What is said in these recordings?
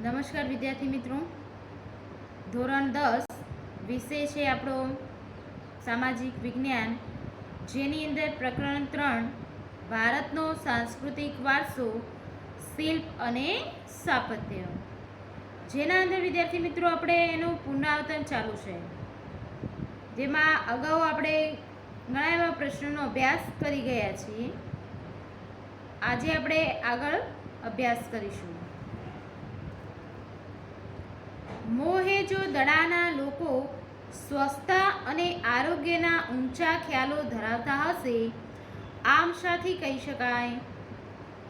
નમસ્કાર વિદ્યાર્થી મિત્રો, ધોરણ 10 વિષય છે આપણો સામાજિક વિજ્ઞાન, જેની અંદર પ્રકરણ 3 ભારતનો સાંસ્કૃતિક વારસો, શિલ્પ અને સ્થાપત્ય, જેના અંદર વિદ્યાર્થી મિત્રો આપણે એનું પુનરાવર્તન ચાલુ છે, જેમાં અગાઉ આપણે ઘણા એવા પ્રશ્નોનો અભ્યાસ કરી ગયા છીએ. આજે આપણે આગળ અભ્યાસ કરીશું. મોહેંજો-દડાના લોકો સ્વચ્છતા અને આરોગ્યના ઊંચા ખ્યાલો ધરાવતા હશે. આમ શાથી કહી શકાય?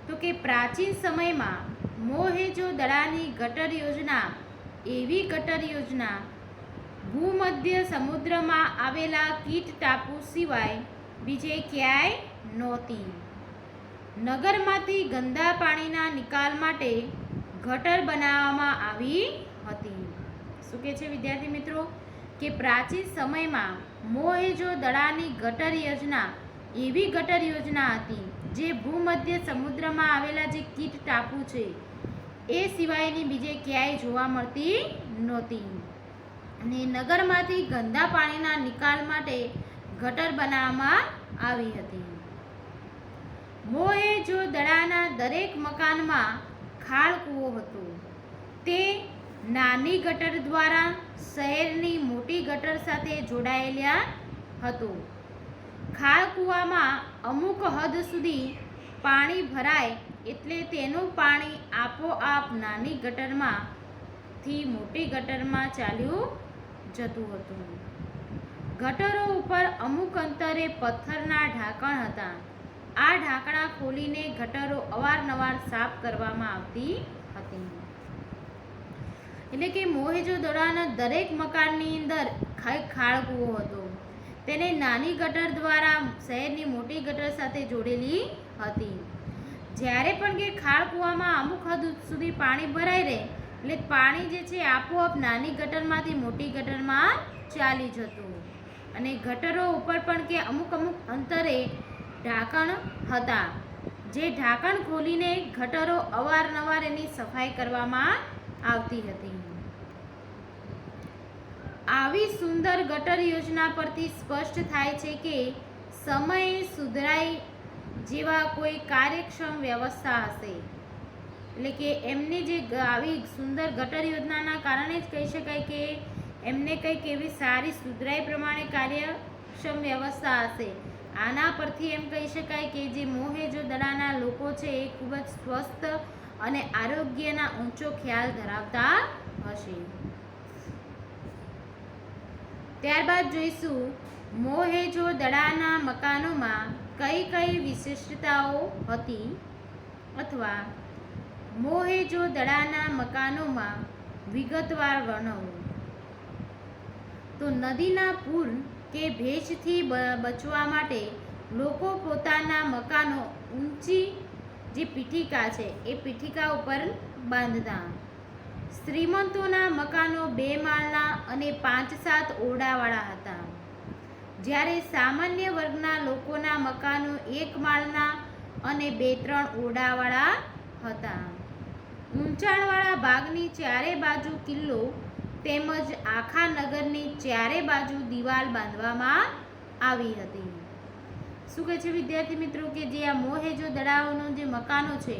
તો કે પ્રાચીન સમયમાં મોહેંજો-દડાની ગટર યોજના એવી ગટર યોજના ભૂમધ્ય સમુદ્રમાં આવેલા કીટ ટાપુ સિવાય બીજે ક્યાંય નહોતી. નગરમાંથી ગંદા પાણીના નિકાલ માટે ગટર બનાવવામાં આવી હતી. શું કહે છે વિદ્યાર્થી મિત્રો? કે પ્રાચીન સમયમાં મોહેંજો-દડાની ગટર યોજના એવી ગટર યોજના હતી જે ભૂમધ્ય સમુદ્રમાં આવેલા જે કીટ ટાપુ છે એ સિવાયની બીજે ક્યાંય જોવા મળતી નહોતી. અને નગરમાંથી ગંદા પાણીના નિકાલ માટે ગટર બનાવવામાં આવી હતી. મોહેંજો-દડાના દરેક મકાનમાં ખાળ કૂવો હતો. તે નાની ગટર દ્વારા શહેરની મોટી ગટર સાથે જોડાયેલા હતો. ખાળ કૂવામાં અમુક હદ સુધી પાણી ભરાય એટલે તેનું પાણી આપોઆપ નાની ગટરમાંથી મોટી ગટરમાં ચાલ્યું જતું હતું. ગટરો ઉપર અમુક અંતરે પથ્થરના ઢાંકણ હતા. આ ઢાંકણા ખોલીને ગટરો અવારનવાર સાફ કરવામાં આવતી હતી. એટલે કે મોહેંજો-દડાના દરેક મકાનની અંદર ખાળ કૂવો હતો. તેને નાની ગટર દ્વારા શહેરની મોટી ગટર સાથે જોડેલી હતી. જ્યારે પણ કે ખાળ કૂવામાં અમુક હદ સુધી પાણી ભરાઈ રહે એટલે પાણી જે છે આપોઆપ નાની ગટરમાંથી મોટી ગટરમાં ચાલી જતું. અને ગટરો ઉપર પણ કે અમુક અંતરે ઢાંકણ હતા. જે ઢાંકણ ખોલીને ગટરો અવારનવાર એની સફાઈ કરવામાં આવતી હતી. આવી સુંદર ગટર યોજના પરથી સ્પષ્ટ થાય છે કે સમયે સુધરાઈ જેવા કોઈ કાર્યક્ષમ વ્યવસ્થા હશે. એટલે કે એમની જે આવી સુંદર ગટર યોજનાના કારણે જ કહી શકાય કે એમને કંઈક એવી સારી સુધરાઈ પ્રમાણે કાર્યક્ષમ વ્યવસ્થા હશે. આના પરથી એમ કહી શકાય કે જે મોહેંજો-દડાના લોકો છે એ ખૂબ જ સ્વસ્થ અને આરોગ્યના ઊંચો ખ્યાલ ધરાવતા હશે. ત્યારબાદ જોઈશું મોહેંજો-દડાના મકાનોમાં કઈ કઈ વિશિષ્ટતાઓ હતી, અથવા મોહેંજો-દડાના મકાનોમાં વિગતવાર વર્ણવો. તો નદીના પૂર કે ભેજથી બચવા માટે લોકો પોતાના મકાનો ઊંચી જે પીઠિકા છે એ પીઠિકા ઉપર બાંધતા. શ્રીમંતોના મકાનો 2 માળના અને 5-7 ઓરડાવાળા હતા. જ્યારે સામાન્ય વર્ગના લોકોના મકાનો 1 માળના અને 2-3 ઓરડાવાળા હતા. ઊંચાણવાળા ભાગની ચારે બાજુ કિલ્લો તેમજ આખા નગરની ચારે બાજુ દિવાલ બાંધવામાં આવી હતી. શું કહે છે વિદ્યાર્થી મિત્રો? કે જે આ મોહેંજો-દડાઓનો જે મકાનો છે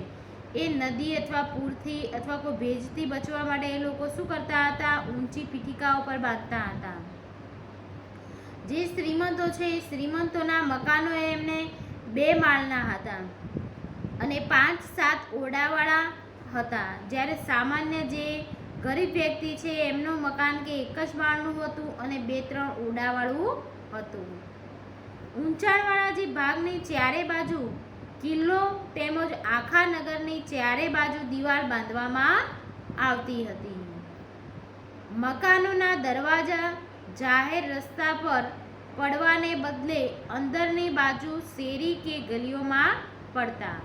એ નદી અથવા પૂરથી અથવા કોઈ ભેજથી બચવા માટે એ લોકો શું કરતા હતા? ઊંચી પીઠિકા ઉપર બાંધતા હતા. જે શ્રીમંતો છે એ શ્રીમંતોના મકાનો એમને 2 માળના હતા અને 5-7 ઓરડાવાળા હતા. જ્યારે સામાન્ય જે ગરીબ વ્યક્તિ છે એમનું મકાન કે 1 જ માળનું હતું અને 2-3 ઓરડાવાળું હતું. ઊંચાણવાળા જે ભાગની ચારે બાજુ કિલ્લો તેમજ આખા નગરની ચારે બાજુ દિવાલ બાંધવામાં આવતી હતી. મકાનોના દરવાજા જાહેર રસ્તા પર પડવાને બદલે અંદરની બાજુ શેરી કે ગલીઓમાં પડતા.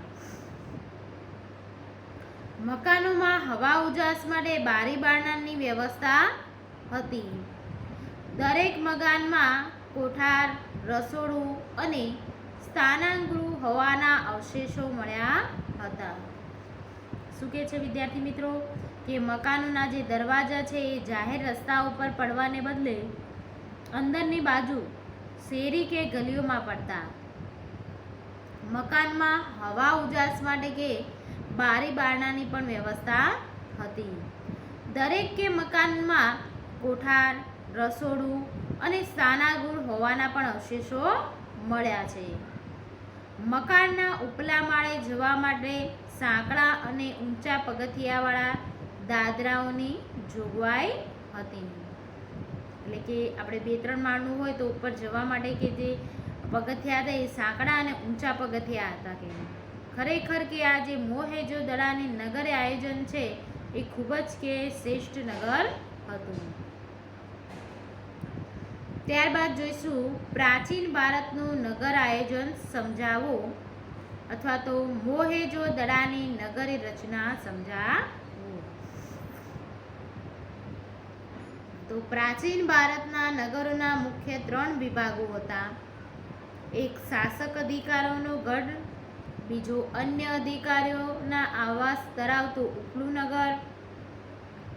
મકાનોમાં હવા ઉજાસ માટે બારી બારણાની વ્યવસ્થા હતી. દરેક મકાનમાં કોઠાર, રસોડું અને સ્નાનગૃહ હોવાના અવશેષો મળ્યા હતા. શું કહે છે વિદ્યાર્થી મિત્રો? કે મકાનોના જે દરવાજા છે એ જાહેર રસ્તા ઉપર પડવાને બદલે અંદરની બાજુ શેરી કે ગલીઓમાં પડતા. મકાનમાં હવા ઉજાસ માટે કે બારી બારણાની પણ વ્યવસ્થા હતી. દરેક કે મકાનમાં કોઠાર, રસોડું અને સ્નાનાગૃહ હોવાના પણ અવશેષો મળ્યા છે. મકાનના ઉપલા માળે જવા માટે સાંકડા અને ઊંચા પગથિયાવાળા દાદરાઓની જોગવાઈ હતી. એટલે કે આપણે 2-3 માળનું હોય તો ઉપર જવા માટે કે જે પગથિયા હતા એ સાંકડા અને ઊંચા પગથિયા હતા. કે ખરેખર કે આ જે મોહેંજો-દડાની નગર આયોજન છે એ ખૂબ જ કે શ્રેષ્ઠ નગર હતું. ત્યારબાદ જોઈશું પ્રાચીન ભારતનું નગર આયોજન સમજાવો અથવા તો મોહેંજો-દડાની નગર રચના સમજાવો. તો પ્રાચીન ભારતના નગરોના મુખ્ય 3 વિભાગો હતા. એક શાસક અધિકારીઓનો ગઢ, બીજો અન્ય અધિકારીઓના આવાસ ધરાવતું ઉપલું નગર,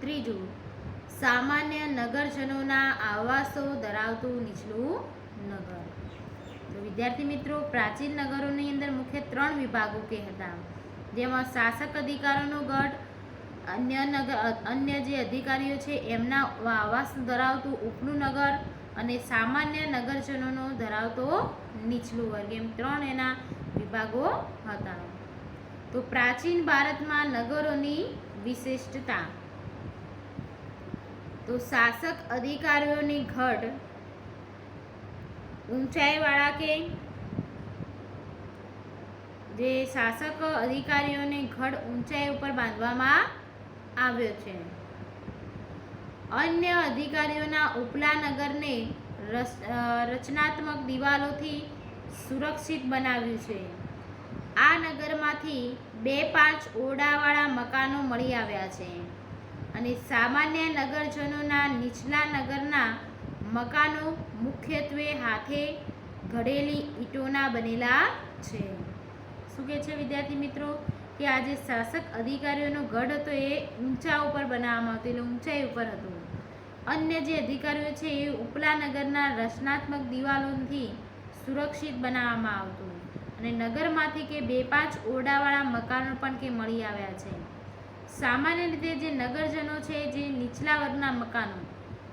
ત્રીજું સામાન્ય નગરજનોના આવાસો ધરાવતું નીચલું નગર. તો વિદ્યાર્થી મિત્રો, પ્રાચીન નગરોની અંદર મુખ્ય 3 વિભાગો કે હતા, જેમાં શાસક અધિકારીઓનો ગઢ, અન્ય જે અધિકારીઓ છે એમના આવાસ ધરાવતું ઉપલું નગર અને સામાન્ય નગરજનોનો ધરાવતો નીચલું વર્ગ, એમ 3 એના વિભાગો હતા. તો પ્રાચીન ભારતમાં નગરોની વિશિષ્ટતા. તો શાસક અધિકારીઓની ગઢ ઊંચાઈવાળા કે જે શાસક અધિકારીઓને ગઢ ઊંચાઈ ઉપર બાંધવામાં આવ્યો છે. અન્ય અધિકારીઓના ઉપલા નગરને રચનાત્મક દિવાલોથી સુરક્ષિત બનાવ્યું છે. આ નગરમાંથી 2-5 ઓરડાવાળા મકાનો મળી આવ્યા છે અને સામાન્ય નગરજનોના નીચલા નગરના મકાનો મુખ્યત્વે હાથે ઘડેલી ઈંટોના બનેલા છે. શું કહે છે વિદ્યાર્થી મિત્રો કે આ જે શાસક અધિકારીઓનો ગઢ હતો એ ઊંચા ઉપર બનાવવામાં આવતો, એટલે ઊંચાઈ ઉપર હતું. અન્ય જે અધિકારીઓ છે એ ઉપલા નગરના રચનાત્મક દિવાલોથી સુરક્ષિત બનાવવામાં આવતું અને નગરમાંથી કે 2-5 ઓરડાવાળા મકાનો પણ કે મળી આવ્યા છે. સામાન્ય રીતે જે નગરજનો છે જે નીચલા વર્ગના મકાનો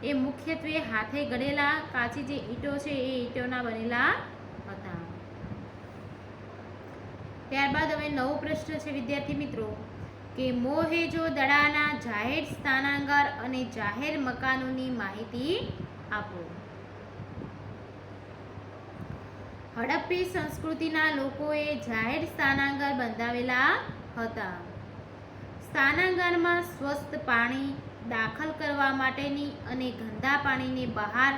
એ મુખ્યત્વે હાથે ઘડેલા કાચી જે ઈંટો છે એ ઈંટોના બનેલા હતા. ત્યારબાદ હવે નવો પ્રશ્ન છે વિદ્યાર્થી મિત્રો કે મોહેંજો-દડાના જાહેર સ્નાનાગાર અને જાહેર મકાનોની માહિતી આપો. હડપ્પી સંસ્કૃતિના લોકોએ જાહેર સ્નાનાગાર બંધાવેલા હતા. સ્નાનાગારમાં સ્વચ્છ પાણી દાખલ કરવા માટેની અને ગંદા પાણીને બહાર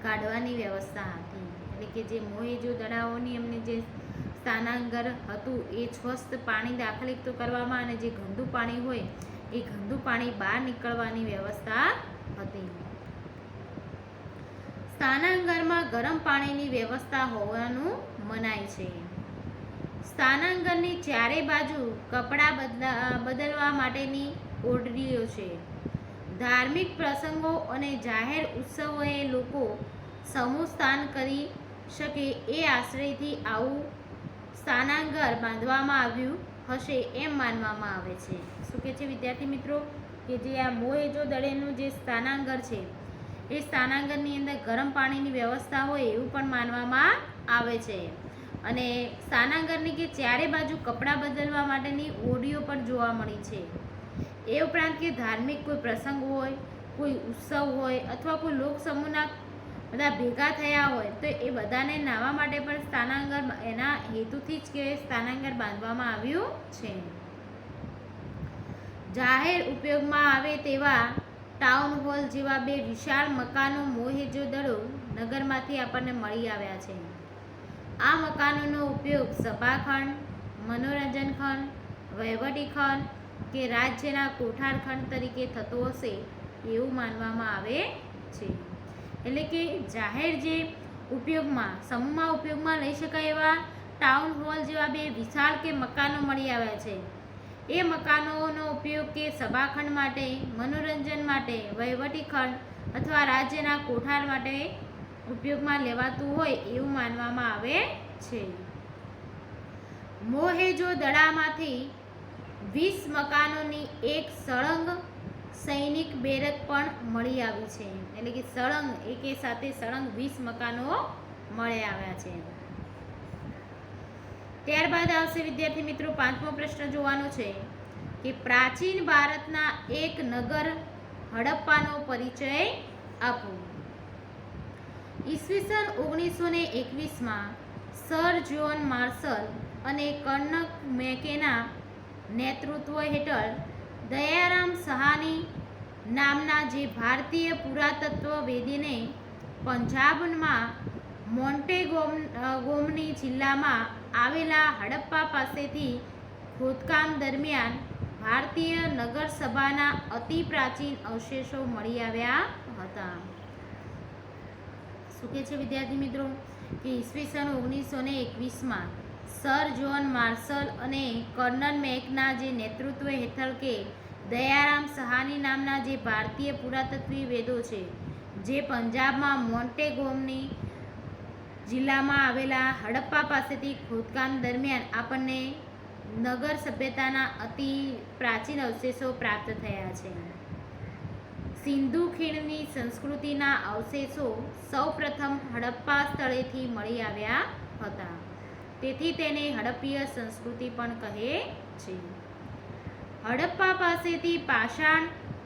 કાઢવાની વ્યવસ્થા હતી. એટલે કે જે મોહેંજો-દડાઓની એમને જે સ્નાનાગાર હતું એ સ્વચ્છ પાણી દાખલ તો કરવામાં અને જે ગંદુ પાણી હોય એ ગંદુ પાણી બહાર નીકળવાની વ્યવસ્થા હતી. સ્નાનાગારમાં ગરમ પાણીની વ્યવસ્થા હોવાનું મનાય છે. સ્નાનાગારની ચારે બાજુ કપડાં બદલવા માટેની ઓરડીઓ છે. ધાર્મિક પ્રસંગો અને જાહેર ઉત્સવોએ લોકો સમૂહ સ્નાન કરી શકે એ આશ્રયથી આવું સ્નાનાગાર બાંધવામાં આવ્યું હશે એમ માનવામાં આવે છે. શું કહે છે વિદ્યાર્થી મિત્રો કે જે આ મોહેંજો-દડોનું જે સ્નાનાગાર છે એ સ્નાનાગારની અંદર ગરમ પાણીની વ્યવસ્થા હોય એવું પણ માનવામાં આવે છે અને સ્નાનાગારની કે ચારે બાજુ કપડાં બદલવા માટેની ઓરડીઓ પણ જોવા મળી છે. એ ઉપરાંત કે ધાર્મિક કોઈ પ્રસંગ હોય, કોઈ ઉત્સવ હોય અથવા કોઈ લોક સમૂહના બધા ભેગા થયા હોય તો એ બધાને નાહવા માટે પણ સ્નાનાગાર એના હેતુથી જ કે સ્નાનાગાર બાંધવામાં આવ્યું છે. જાહેર ઉપયોગમાં આવે તેવા ટાઉન હોલ જેવા 2 વિશાળ મકાનો મોહેંજો-દડો નગરમાંથી આપણને મળી આવ્યા છે. આ મકાનોનો ઉપયોગ સભાખંડ, મનોરંજન ખંડ, વહીવટી ખંડ કે રાજ્યના કોઠાર ખંડ તરીકે થતો હશે એવું માનવામાં આવે છે. એટલે કે જાહેર જે ઉપયોગમાં સમૂહમાં ઉપયોગમાં લઈ શકાય એવા ટાઉન હોલ જેવા 2 વિશાળ કે મકાનો મળી આવ્યા છે. એ મકાનોનો ઉપયોગ કે સભાખંડ માટે, મનોરંજન માટે, વહીવટી ખંડ અથવા રાજ્યના કોઠાર માટે ઉપયોગમાં લેવાતું હોય એવું માનવામાં આવે છે. મોહેંજો-દડામાંથી 20 મકાનોની એક સળંગ સૈનિક બેરક પણ મળી આવી છે. એટલે કે સળંગ એકે સાથે સળંગ 20 મકાનો મળી આવ્યા છે. ત્યારબાદ આવશે વિદ્યાર્થી મિત્રો 5મો પ્રશ્ન જોવાનો છે કે પ્રાચીન ભારતના એક નગર હડપ્પાનો પરિચય આપો. ઈસવીસન 1921માં સર જ્યોન માર્શલ અને કર્નલ મેકેના નેતૃત્વ હેઠળ દયારામ સહાની નામના જે ભારતીય પુરાતત્વવેદીને પંજાબમાં મોન્ટેગોમની જિલ્લામાં આવેલા હડપ્પા પાસેથી ખોદકામ દરમિયાન ભારતીય નગરસભાના અતિ પ્રાચીન અવશેષો મળી આવ્યા હતા. શું કહે છે વિદ્યાર્થી મિત્રો કે ઈસવીસન 1921માં સર જ્યોન માર્શલ અને કર્નલ મેકના જે નેતૃત્વ હેઠળ કે દયારામ સહાની નામના જે ભારતીય પુરાતત્વવેદો છે જે પંજાબમાં મોન્ટેગોમની જિલ્લામાં આવેલા હડપ્પા પાસેથી ખોદકામ દરમિયાન આપણને નગર સભ્યતાના અતિ પ્રાચીન અવશેષો પ્રાપ્ત થયા છે. સિંધુ ખીણની સંસ્કૃતિના અવશેષો સૌપ્રથમ હડપ્પા સ્થળેથી મળી આવ્યા હતા. તેથી તેને હડપ્પીય સંસ્કૃતિ પણ કહે છે. હડપ્પા પાસેથી પાષાણ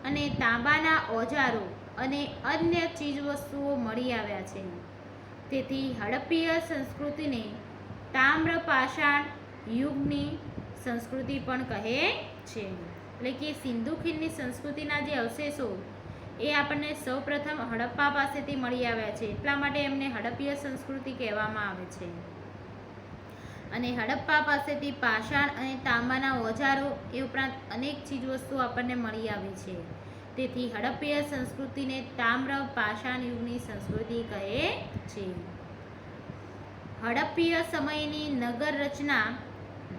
અને તાંબાના ઓજારો અને અન્ય ચીજવસ્તુઓ મળી આવ્યા છે. તેથી હડપ્પીય સંસ્કૃતિને તામ્ર પાષાણ યુગની સંસ્કૃતિ પણ કહે છે. એટલે કે સિંધુ ખીણની સંસ્કૃતિના જે અવશેષો એ આપણને સૌપ્રથમ હડપ્પા પાસેથી મળી આવ્યા છે, એટલા માટે એમને હડપ્પીય સંસ્કૃતિ કહેવામાં આવે છે. અને હડપ્પા પાસેથી પાષાણ અને તાંબાના ઓજારો એ ઉપરાંત અનેક ચીજવસ્તુઓ આપણને મળી આવી છે. તેથી હડપ્પીય સંસ્કૃતિને તામ્ર પાષાણ યુગની સંસ્કૃતિ કહે છે. હડપ્પીય સમયની નગર રચના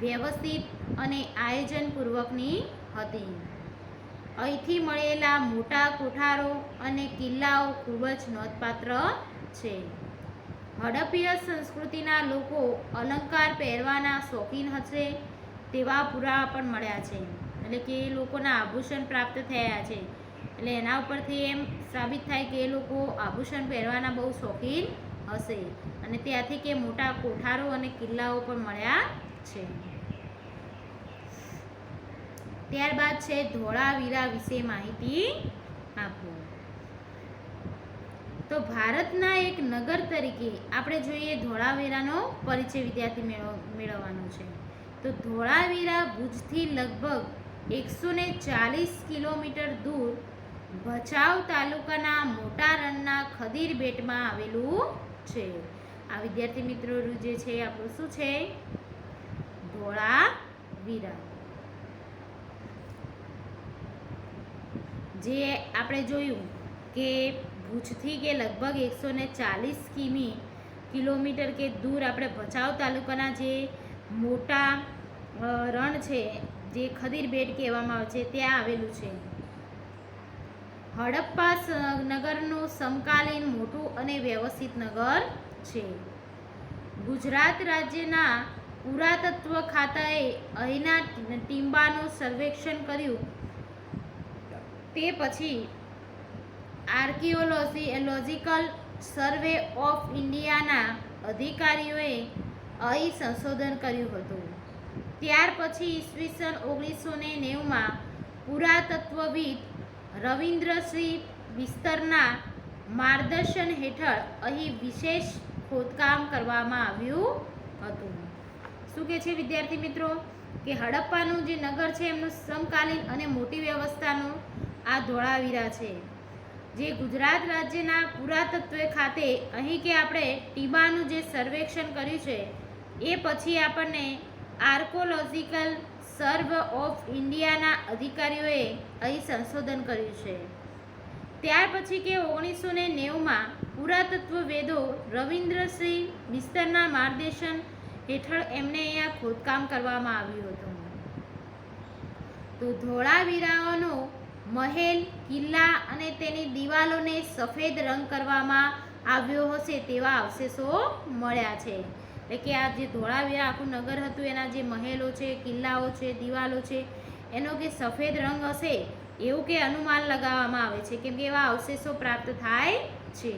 વ્યવસ્થિત અને આયોજનપૂર્વકની હતી. અહીંથી મળેલા મોટા કોઠારો અને કિલ્લાઓ ખૂબ જ નોંધપાત્ર છે. હડપ્પીય સંસ્કૃતિના લોકો અલંકાર પહેરવાના શોખીન હશે તેવા પુરાવા પણ મળ્યા છે. એટલે કે એ લોકોના આભૂષણ પ્રાપ્ત થયા છે. એટલે એના ઉપરથી એમ સાબિત થાય કે એ લોકો આભૂષણ પહેરવાના બહુ શોખીન હશે. અને ત્યાંથી કે મોટા કોઠારો અને કિલ્લાઓ પણ મળ્યા છે. ત્યારબાદ છે ધોળાવીરા વિશે માહિતી આપો. તો ભારતના એક નગર તરીકે આપણે જોઈએ ધોળાવીરાનો પરિચય વિદ્યાર્થી મેળવવાનો છે. તો ધોળાવીરા ભુજથી લગભગ 140 કિલોમીટર દૂર ભચાઉ તાલુકાના મોટા રણના ખદીર બેટમાં આવેલું છે. આ વિદ્યાર્થી મિત્રો જે છે આપણું શું છે? ધોળાવીરા. જે આપણે જોયું કે ભુજથી કે લગભગ 140 કિલોમીટર કે દૂર આપણે ભચાઉ તાલુકાના જે મોટા રણ છે જે ખદીર બેટ કહેવામાં આવે છે ત્યાં આવેલું છે. હડપ્પા નગરનું સમકાલીન મોટું અને વ્યવસ્થિત નગર છે. ગુજરાત રાજ્યના પુરાતત્વ ખાતાએ અહીંના ટીંબાનું સર્વેક્ષણ કર્યું. તે પછી આર્કિયોલોજિકલ સર્વે ઓફ ઇન્ડિયાના અધિકારીઓએ અહીં સંશોધન કર્યું હતું. ત્યાર પછી ઈસવીસન 1990માં પુરાતત્વવિદ રવિન્દ્રસિંહ વિસ્તરના માર્ગદર્શન હેઠળ અહીં વિશેષ ખોદકામ કરવામાં આવ્યું હતું. શું કહે છે વિદ્યાર્થી મિત્રો કે હડપ્પાનું જે નગર છે એમનું સમકાલીન અને મોટી વ્યવસ્થાનું આ ધોળાવીરા છે. જે ગુજરાત રાજ્યના પુરાતત્વ ખાતે અહીં કે આપણે ટીબાનું જે સર્વેક્ષણ કર્યું છે એ પછી આપણને આર્કોલોજિકલ સર્વે ઓફ ઇન્ડિયાના અધિકારીઓએ અહીં સંશોધન કર્યું છે. ત્યાર પછી કે 1990માં પુરાતત્વવેદો રવિન્દ્રસિંહ વિસ્તરના માર્ગદર્શન હેઠળ એમને અહીંયા ખોદકામ કરવામાં આવ્યું હતું. તો ધોળાવીરાનો મહેલ, કિલ્લા અને તેની દિવાલોને સફેદ રંગ કરવામાં આવ્યો હશે તેવા અવશેષો મળ્યા છે. એટલે કે આ જે ધોળાવીરા આખું નગર હતું એના જે મહેલો છે, કિલ્લાઓ છે, દિવાલો છે એનો કે સફેદ રંગ હશે એવું કે અનુમાન લગાવવામાં આવે છે, કેમ કે એવા અવશેષો પ્રાપ્ત થાય છે.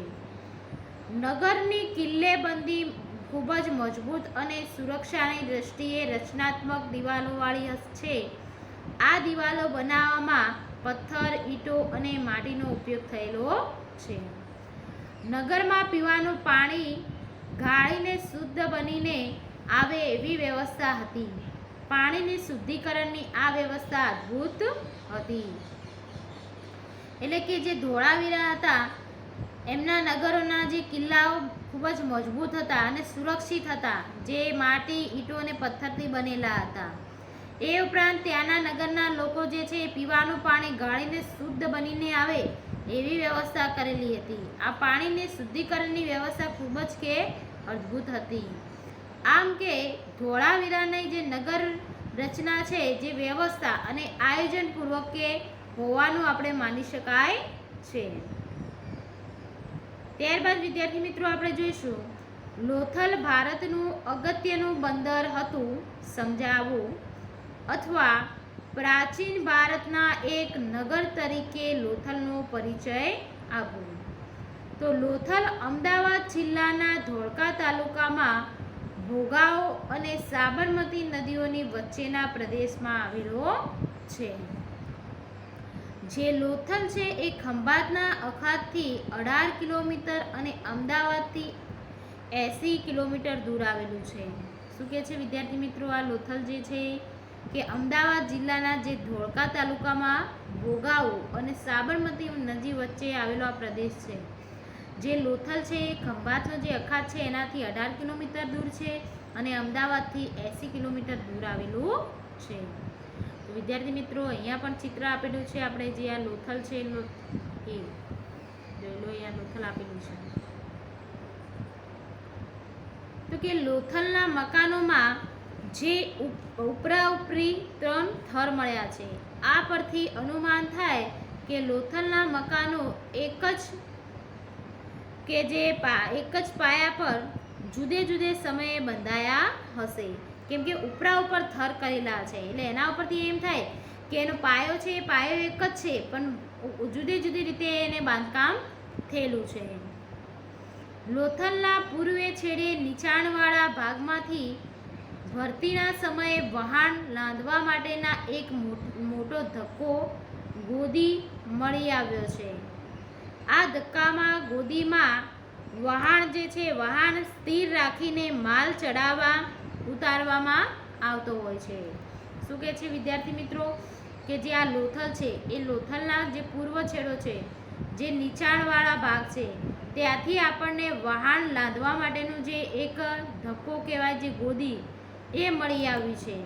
નગરની કિલ્લેબંધી ખૂબ જ મજબૂત અને સુરક્ષાની દ્રષ્ટિએ રચનાત્મક દિવાલોવાળી છે. આ દિવાલો બનાવવામાં પથ્થર, ઈંટો અને માટીનો ઉપયોગ થયેલો છે. નગરમાં પીવાનું પાણી ગાળીને શુદ્ધ બનીને આવે એવી વ્યવસ્થા હતી. પાણીની શુદ્ધિકરણની આ વ્યવસ્થા અદ્ભુત હતી. એટલે કે જે ધોળાવીરા હતા એમના નગરોના જે કિલ્લાઓ ખૂબ જ મજબૂત હતા અને સુરક્ષિત હતા, જે માટી, ઈંટો અને પથ્થરથી બનેલા હતા. એ ઉપરાંત ત્યાંના નગરના લોકો જે છે એ પીવાનું પાણી ગાળીને શુદ્ધ બનીને આવે એવી વ્યવસ્થા કરેલી હતી. આ પાણીની શુદ્ધિકરણની વ્યવસ્થા ખૂબ જ કે અદ્ભુત હતી. આમ કે ધોળાવીરાની જે નગર રચના છે, જે વ્યવસ્થા અને આયોજનપૂર્વક કે હોવાનું આપણે માની શકાય છે. ત્યારબાદ વિદ્યાર્થી મિત્રો આપણે જોઈશું લોથલ ભારતનું અગત્યનું બંદર હતું સમજાવવું, અથવા પ્રાચીન ભારતના એક નગર તરીકે લોથલનો પરિચય આપવો. તો લોથલ અમદાવાદ જિલ્લાના ધોળકા તાલુકામાં ભોગાવો અને સાબરમતી નદીઓની વચ્ચેના પ્રદેશમાં આવેલો છે. જે લોથલ છે એ ખંભાતના અખાતથી 18 કિલોમીટર અને અમદાવાદથી 80 કિલોમીટર દૂર આવેલું છે. શું કહે છે વિદ્યાર્થી મિત્રો? આ લોથલ જે છે કે અમદાવાદ જિલ્લાના જે ધોળકા તાલુકામાં ભોગાવો અને સાબરમતી નદી વચ્ચે આવેલો આ પ્રદેશ છે. જે લોથલ છે એ ખંભાતનો જે અખાત છે એનાથી 18 કિલોમીટર દૂર છે અને અમદાવાદથી 80 કિલોમીટર દૂર આવેલું છે. તો વિદ્યાર્થી મિત્રો અહીંયા પણ ચિત્ર આપેલું છે. આપણે જે આ લોથલ છે એ જોઈ લો, અહીંયા લોથલ આપેલું છે. તો કે લોથલના મકાનોમાં જે ઉપરા ઉપરી 3 થર મળ્યા છે. આ પરથી અનુમાન થાય કે લોથલના મકાનો એક જ પાયા પર જુદે જુદે સમયે બંધાયા હશે, કેમ કે ઉપરા ઉપર થર કરેલા છે. એટલે એના ઉપરથી એમ થાય કે એનો પાયો છે એ પાયો એક જ છે, પણ જુદી જુદી રીતે એને બાંધકામ થયેલું છે. લોથલના પૂર્વે છેડે નીચાણવાળા ભાગમાંથી ભરતીના સમયે વહાણ લાંદવા માટેના એક મોટો ધક્કો ગોદી મળી આવ્યો છે. આ ધક્કામાં ગોદીમાં વહાણ જે છે વહાણ સ્થિર રાખીને માલ ચડાવવા ઉતારવામાં આવતો હોય છે. શું કહે છે વિદ્યાર્થી મિત્રો? કે જે આ લોથલ છે એ લોથલના જે પૂર્વ છેડો છે, જે નીચાણવાળા ભાગ છે, ત્યાંથી આપણને વહાણ લાદવા માટેનું જે એક ધક્કો કહેવાય, જે ગોદી, એ મળી આવ્યું છે.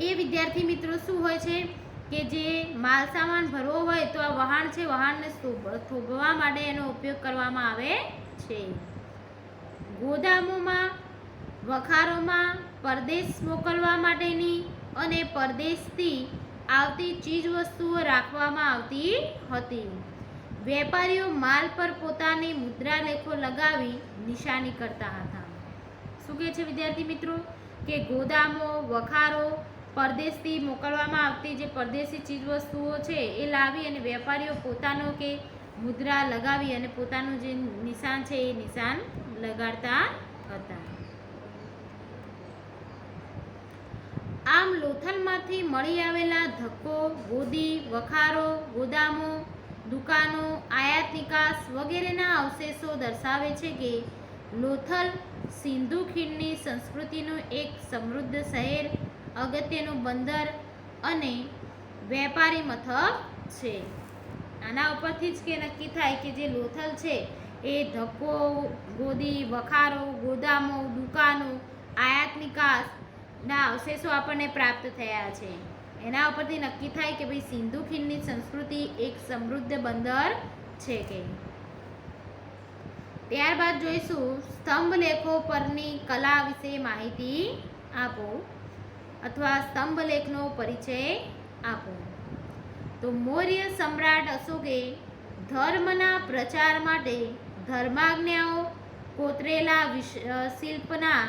એ વિદ્યાર્થી મિત્રો શું હોય છે કે જે માલ સામાન ભરવો હોય તો આ વહાણ છે, વહાણને થોભવા માટે એનો ઉપયોગ કરવામાં આવે છે. ગોદામોમાં વખારોમાં પરદેશ મોકલવા માટેની અને પરદેશથી આવતી ચીજ વસ્તુઓ રાખવામાં આવતી હતી. વેપારીઓ માલ પર પોતાની મુદ્રાલેખો લગાવી નિશાની કરતા હતા. શું કહે છે વિદ્યાર્થી મિત્રો? કે ગોદામો, વખારો, પરદેશથી મોકલવામાં આવતી જે પરદેશી ચીજ વસ્તુઓ છે એ લાવી અને વેપારીઓ પોતાનો કે મુદ્રા લગાવી અને પોતાનું જે નિશાન છે એ નિશાન લગાડતા હતા. આમ લોથલમાંથી મળી આવેલા ધક્કો, ગોદી, વખારો, ગોદામો, દુકાનો, આયાત નિકાસ વગેરેના અવશેષો દર્શાવે છે કે લોથલ સિંધુ ખીણની સંસ્કૃતિનું એક સમૃદ્ધ શહેર, અગત્યનું બંદર અને વેપારી મથક છે. આના ઉપરથી જ કે નક્કી થાય કે જે લોથલ છે એ ધક્કો, ગોદી, વખારો, ગોદામો, દુકાનો, આયાત નિકાસના અવશેષો આપણને પ્રાપ્ત થયા છે. એના ઉપરથી નક્કી થાય કે ભાઈ સિંધુ ખીણની સંસ્કૃતિ એક સમૃદ્ધ બંદર છે કે. ત્યારબાદ જોઈશું સ્તંભ લેખો પરની કલા વિશે માહિતી આપો. અથવા સ્તંભલેખનો પરિચય આપો. તો મૌર્ય સમ્રાટ અશોકે ધર્મના પ્રચાર માટે ધર્માજ્ઞાઓ કોતરેલા શિલ્પના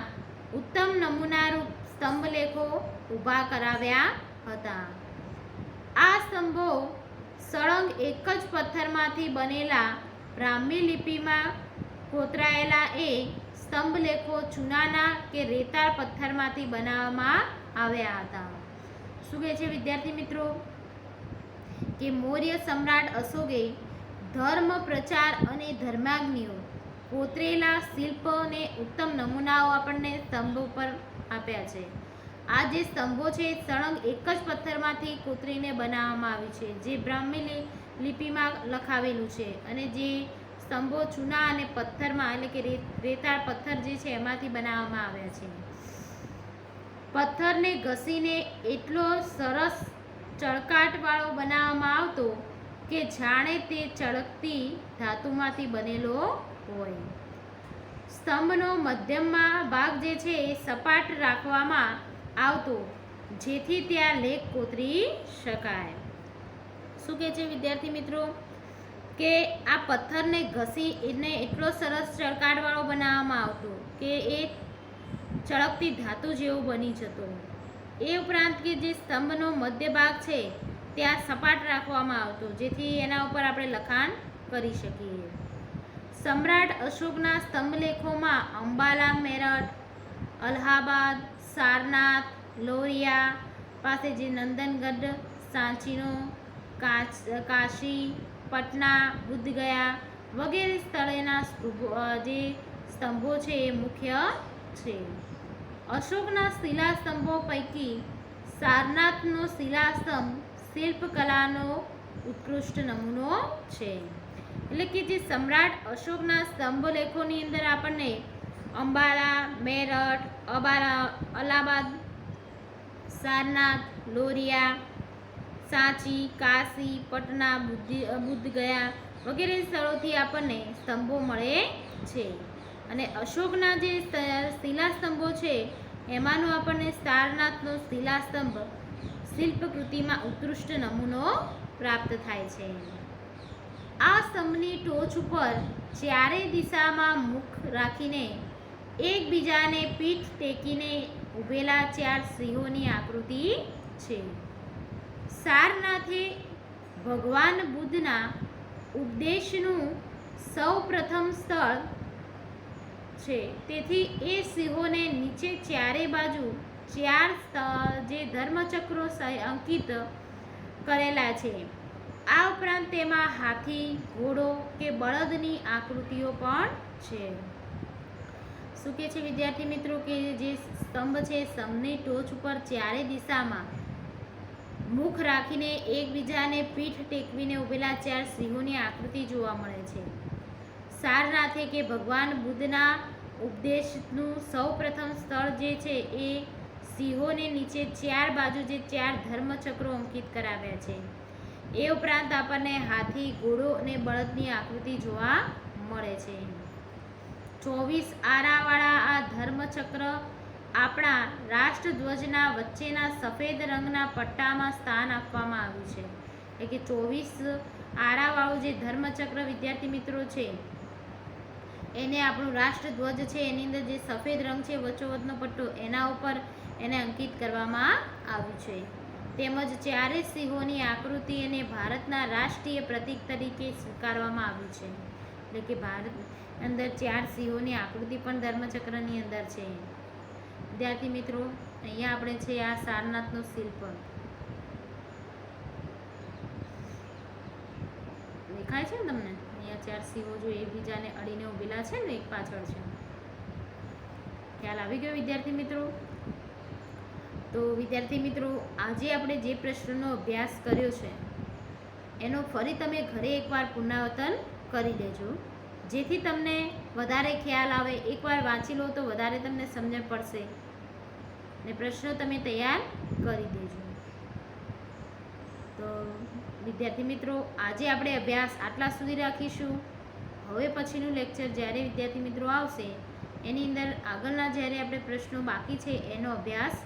ઉત્તમ નમૂનારૂપ સ્તંભલેખો ઊભા કરાવ્યા હતા. આ સ્તંભો સળંગ એક જ પથ્થરમાંથી બનેલા બ્રાહ્મી લિપિમાં કોતરાયેલા એ સ્તંભલેખો ચૂનાના કે રેતાળ પથ્થરમાંથી બનાવવામાં આવ્યા હતા. શું કહે છે વિદ્યાર્થી મિત્રો કે મૌર્ય સમ્રાટ અશોકે ધર્મ પ્રચાર અને ધર્માગ્નિઓ કોતરેલા શિલ્પોને ઉત્તમ નમૂનાઓ આપણને સ્તંભો પર આપ્યા છે. આ જે સ્તંભો છે સળંગ એક જ પથ્થરમાંથી કોતરીને બનાવવામાં આવી છે, જે બ્રાહ્મી લિપિમાં લખાવેલું છે, અને જે સ્તંભો ચૂના અને પથ્થરમાં એટલે કે રેતાળ પથ્થર જે છે એમાંથી બનાવવામાં આવ્યા છે. પથ્થરને ઘસીને એટલો સરસ ચળકાટવાળો બનાવવામાં આવતો કે જાણે તે ચળકતી ધાતુમાંથી બનેલો હોય. સ્તંભનો મધ્યમાં ભાગ જે છે એ સપાટ રાખવામાં આવતો જેથી ત્યાં લેખ કોતરી શકાય. શું કહે છે વિદ્યાર્થી મિત્રો કે આ પથ્થરને ઘસી એને એટલો સરસ ચળકાટવાળો બનાવવામાં આવતો કે એ ચળકતી ધાતુ જેવું બની જતો. એ ઉપરાંત કે જે સ્તંભનો મધ્ય ભાગ છે ત્યાં સપાટ રાખવામાં આવતો જેથી એના ઉપર આપણે લખાણ કરી શકીએ. સમ્રાટ અશોકના સ્તંભલેખોમાં અંબાલા, મેરઠ, અલ્હાબાદ, સારનાથ, લોરિયા પાસે જે નંદનગઢ, સાંચીનો, કાશી, પટના, બુદ્ધગયા વગેરે સ્થળેના જે સ્તંભો છે એ મુખ્ય છે. અશોકના શિલાસ્તંભો પૈકી સારનાથનો શિલાસ્તંભ શિલ્પકલાનો ઉત્કૃષ્ટ નમૂનો છે. એટલે કે જે સમ્રાટ અશોકના સ્તંભલેખોની અંદર આપણને અંબાલા, મેરઠ, અલ્હાબાદ, સારનાથ, લોરિયા, સાંચી, કાશી, પટના, બુદ્ધગયા વગેરે સ્થળોથી આપણને સ્તંભો મળે છે. અને અશોકના જે શિલાસ્તંભો છે એમાંનો આપણને સારનાથનો શિલાસ્તંભ શિલ્પકૃતિમાં ઉત્કૃષ્ટ નમૂનો પ્રાપ્ત થાય છે. આ સ્તંભની ટોચ ઉપર ચારે દિશામાં મુખ રાખીને એકબીજાને પીઠ ટેકીને ઊભેલા 4 સિંહોની આકૃતિ છે. સારનાથે ભગવાન બુદ્ધના ઉપદેશનું સૌ પ્રથમ સ્થળ છે, તેથી એ સિંહોને નીચે ચારે બાજુ 4 જે ધર્મચક્રો અંકિત કરેલા છે. આ ઉપરાંત તેમાં હાથી, ઘોડો કે બળદની આકૃતિઓ પણ છે. શું કહે છે વિદ્યાર્થી મિત્રો કે જે સ્તંભ છે સ્તંભની ટોચ ઉપર ચારે દિશામાં મુખ રાખીને એકબીજાને પીઠ ટેકવીને ઊભેલા 4 સિંહોની આકૃતિ જોવા મળે છે. સારનાથે કે ભગવાન બુદ્ધના ઉપદેશનું સૌ પ્રથમ સ્થળ જે છે એ સિંહોને નીચે 4 બાજુ જે 4 ધર્મચક્રો અંકિત કરાવ્યા છે. એ ઉપરાંત આપણને હાથી, ઘોડો અને બળદની આકૃતિ જોવા મળે છે. 24 આરાવાળા આ ધર્મચક્ર આપણા રાષ્ટ્રધ્વજના વચ્ચેના સફેદ રંગના પટ્ટામાં સ્થાન આપવામાં આવ્યું છે. એટલે કે 24 આરાવાળું જે ધર્મચક્ર વિદ્યાર્થી મિત્રો છે એને આપણું રાષ્ટ્રધ્વજ છે એની અંદર જે સફેદ રંગ છે વચ્ચોવચ્ચનો પટ્ટો એના ઉપર એને અંકિત કરવામાં આવ્યું છે. તેમજ 4 સિંહોની આકૃતિ એને ભારતના રાષ્ટ્રીય પ્રતીક તરીકે સ્વીકારવામાં આવ્યું છે. એટલે કે ભારત અંદર 4 સિંહોની આકૃતિ પણ ધર્મચક્રની અંદર છે. વિદ્યાર્થી મિત્રો અહીંયા આપણે છે આ સારનાથનો શિલ્પ દેખાય છે ને તમને. અહીંયા 4 સિંહો જો એકબીજાને અડીને ઊભેલા છે ને એક પાછળ છે. ખ્યાલ આવી ગયો વિદ્યાર્થી મિત્રો? તો વિદ્યાર્થી મિત્રો આજે આપણે જે પ્રશ્નનો અભ્યાસ કર્યો છે એનો ફરી તમે ઘરે એકવાર પુનરાવર્તન કરી દેજો જેથી તમને વધારે ખ્યાલ આવે. એકવાર વાંચી લો તો વધારે તમને સમજણ પડશે ને પ્રશ્નો તમે તૈયાર કરી દેજો. તો વિદ્યાર્થી મિત્રો આજે આપણે અભ્યાસ આટલા સુધી રાખીશું. હવે પછીનું લેક્ચર જ્યારે વિદ્યાર્થી મિત્રો આવશે એની અંદર આગળના જ્યારે આપણે પ્રશ્નો બાકી છે એનો અભ્યાસ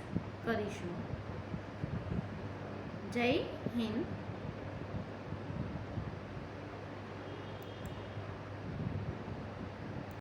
કરીશું. જય હિન્દ.